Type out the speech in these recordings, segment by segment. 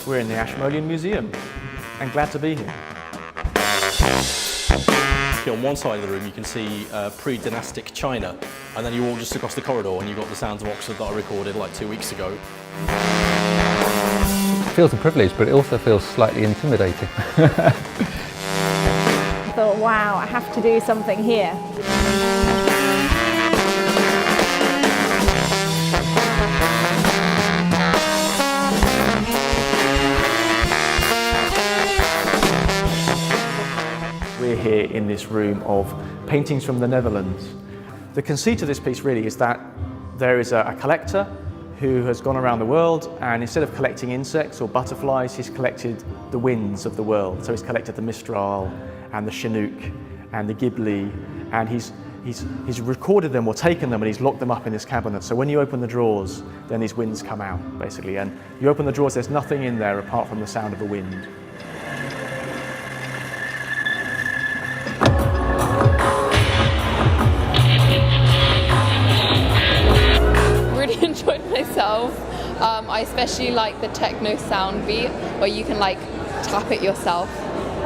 We're in the Ashmolean Museum and glad to be here. On one side of the room you can see pre-dynastic China, and then you walk just across the corridor and you've got the sounds of Oxford that I recorded like 2 weeks ago. It feels a privilege, but it also feels slightly intimidating. I thought, wow, I have to do something here. We're here in this room of paintings from the Netherlands. The conceit of this piece really is that there is a collector who has gone around the world, and instead of collecting insects or butterflies, he's collected the winds of the world. So he's collected the Mistral and the Chinook and the Ghibli, and he's recorded them or taken them and he's locked them up in this cabinet. So when you open the drawers, then these winds come out, basically. And you open the drawers, there's nothing in there apart from the sound of the wind. Enjoyed myself. I especially like the techno sound beat where you can like tap it yourself,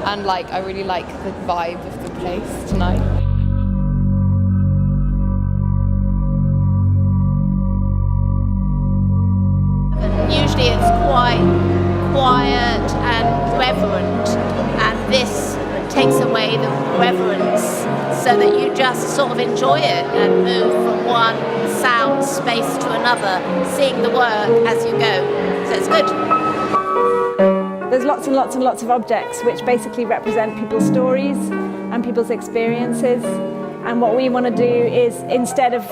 and I really like the vibe of the place tonight. Usually it's quite quiet and reverent, and this takes away the reverence so that you just sort of enjoy it and move from one sound space to another, seeing the work as you go. So it's good. There's lots and lots and lots of objects which basically represent people's stories and people's experiences. And what we want to do is, instead of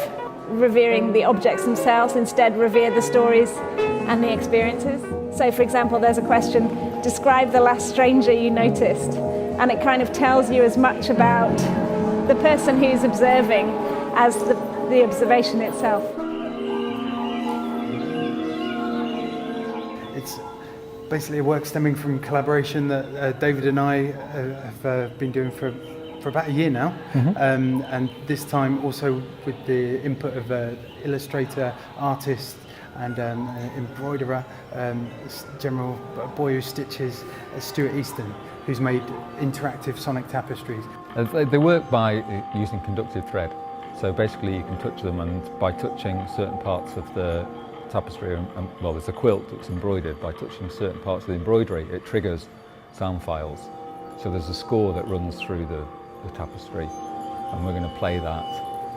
revering the objects themselves, instead revere the stories and the experiences. So for example, there's a question, describe the last stranger you noticed. And it kind of tells you as much about the person who's observing as the observation itself. It's basically a work stemming from collaboration that David and I have been doing for about a year now, and this time also with the input of an illustrator, artist and embroiderer, general boy who stitches, Stuart Easton, who's made interactive sonic tapestries. They work by using conductive thread. So basically you can touch them, and by touching certain parts of the tapestry, well, there's a quilt that's embroidered, by touching certain parts of the embroidery it triggers sound files. So there's a score that runs through the tapestry, and we're going to play that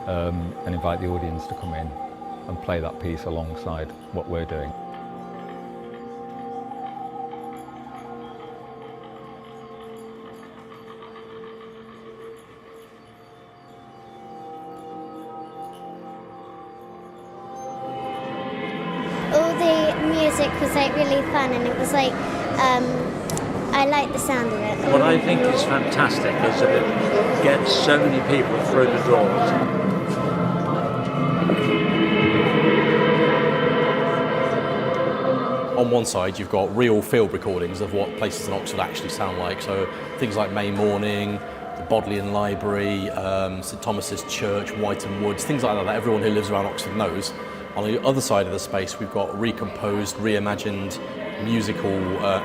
and invite the audience to come in and play that piece alongside what we're doing. All the music was really fun, and it was I like the sound of it. What I think is fantastic is that it gets so many people through the doors. On one side you've got real field recordings of what places in Oxford actually sound like, so things like May Morning, the Bodleian Library, St Thomas's Church, Whighton Woods, things like that everyone who lives around Oxford knows. On the other side of the space we've got recomposed, reimagined musical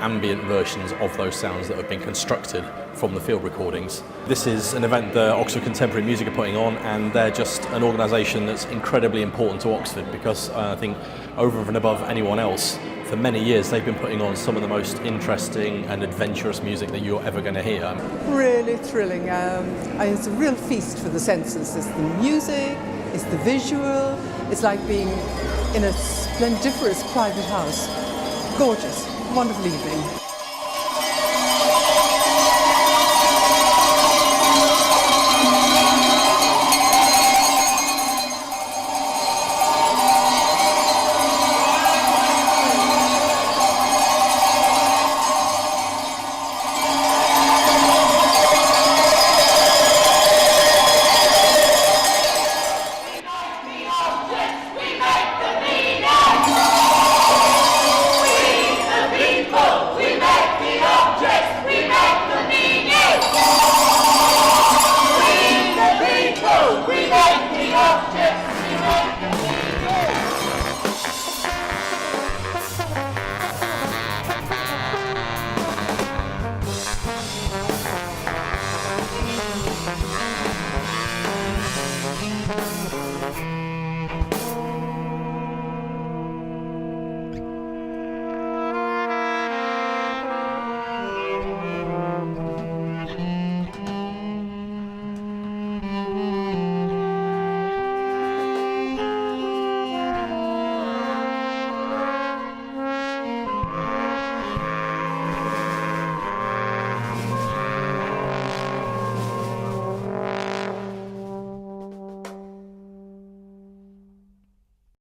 ambient versions of those sounds that have been constructed from the field recordings. This is an event that Oxford Contemporary Music are putting on, and they're just an organisation that's incredibly important to Oxford because I think over and above anyone else, for many years they've been putting on some of the most interesting and adventurous music that you're ever going to hear. Really thrilling. It's a real feast for the senses. It's the music, it's the visual, it's like being in a splendiferous private house. Gorgeous, wonderful evening.